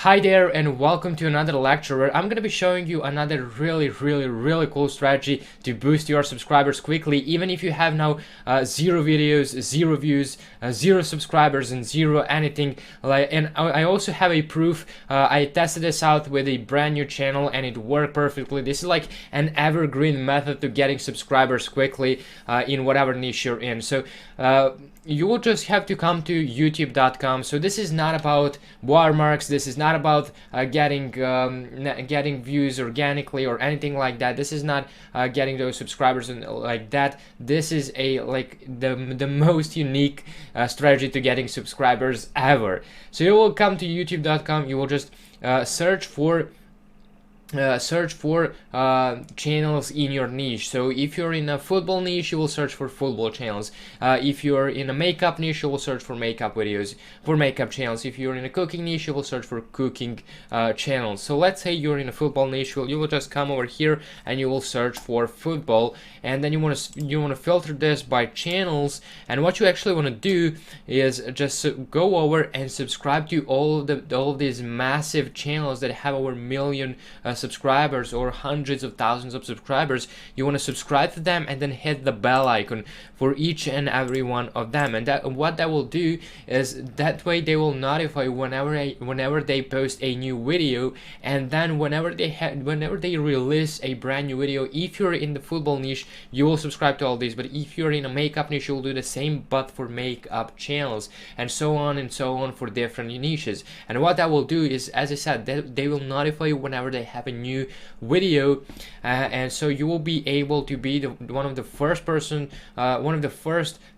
Hi there and welcome to another lecture where I'm going to be showing you another really cool strategy to boost your subscribers quickly, even if you have now zero videos, zero views, zero subscribers and zero anything. And I also have a proof. I tested this out with a brand new channel and it worked perfectly. This is like an evergreen method to getting subscribers quickly in whatever niche you're in. So you will just have to come to youtube.com. So this is not about watermarks, this is not about getting views organically or anything like that. This is not getting those subscribers and like that. This is a the most unique strategy to getting subscribers ever. So you will come to youtube.com, you will just search for channels in your niche. So if you're in a football niche, you will search for football channels. If you're in a makeup niche, you will search for makeup videos, for makeup channels. If you're in a cooking niche, you will search for cooking channels. So let's say you're in a football niche, you will just come over here and you will search for football, and then you want to filter this by channels. And what you actually want to do is just go over and subscribe to all of these massive channels that have over a million subscribers or hundreds of thousands of subscribers. You want to subscribe to them and then hit the bell icon for each and every one of them, and what that will do is that way they will notify whenever they post a new video, and then whenever they release a brand new video. If you're in the football niche, you will subscribe to all these, but if you're in a makeup niche, you'll do the same but for makeup channels, and so on for different niches. And what that will do is, as I said, they will notify you whenever they have a new video, and so you will be able to be one of the first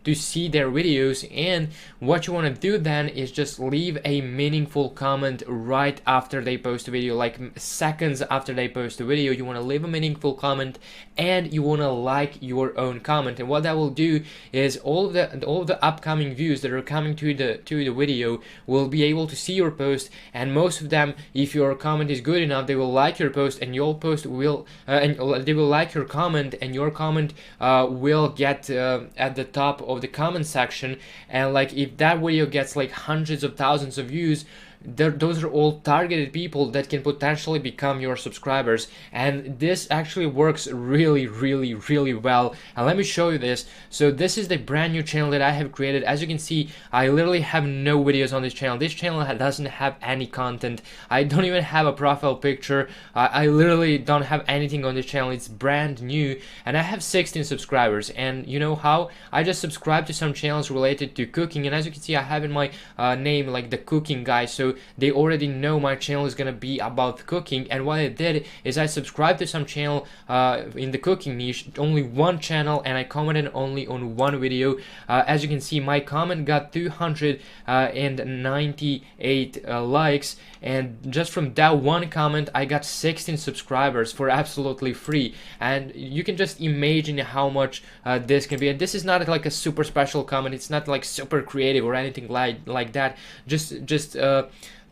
to see their videos. And what you want to do then is just leave a meaningful comment right after they post a video, like seconds after they post a video. You want to leave a meaningful comment and you want to like your own comment, and what that will do is all of the upcoming views that are coming to the video will be able to see your post, and most of them, if your comment is good enough, they will like your post, and your post will and they will like your comment, and your comment will get at the top of the comment section. And like if that video gets like hundreds of thousands of views, those are all targeted people that can potentially become your subscribers, and this actually works really well. And let me show you this. So this is the brand new channel that I have created. As you can see, I literally have no videos on this channel. This channel doesn't have any content. I don't even have a profile picture. I literally don't have anything on this channel. It's brand new, and I have 16 subscribers. And you know how? I just subscribed to some channels related to cooking, and as you can see, I have in my name like the cooking guy, so they already know my channel is gonna be about cooking. And what I did is I subscribed to some channel in the cooking niche, only one channel, and I commented only on one video. As you can see, my comment got 298 likes, and just from that one comment I got 16 subscribers for absolutely free. And you can just imagine how much this can be. And this is not like a super special comment, it's not like super creative or anything like that. Just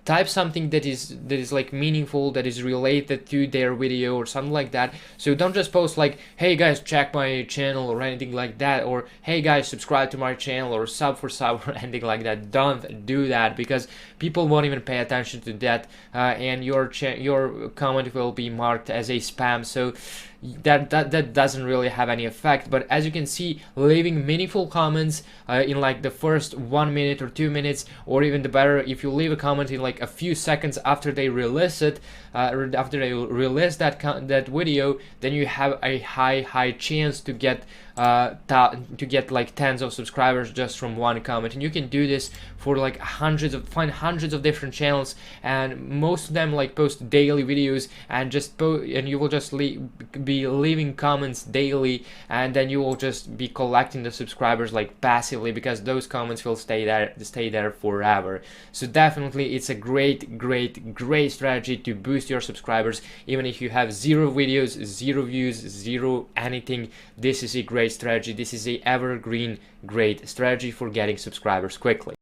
type something that is like meaningful, that is related to their video or something like that. So don't just post like, hey guys, check my channel or anything like that, or hey guys, subscribe to my channel, or sub for sub or anything like that. Don't do that, because people won't even pay attention to that, and your comment will be marked as a spam. So that doesn't really have any effect. But as you can see, leaving meaningful comments in like the first 1 minute or 2 minutes, or even the better, if you leave a comment in like a few seconds after they release it, after they release that video, then you have a high chance to get like tens of subscribers just from one comment. And you can do this for like find hundreds of different channels, and most of them like post daily videos, and you will just be leaving comments daily, and then you will just be collecting the subscribers like passively, because those comments will stay there forever. So definitely it's a great strategy to boost your subscribers, even if you have zero videos, zero views, zero anything. This is a great strategy. This is a evergreen great strategy for getting subscribers quickly.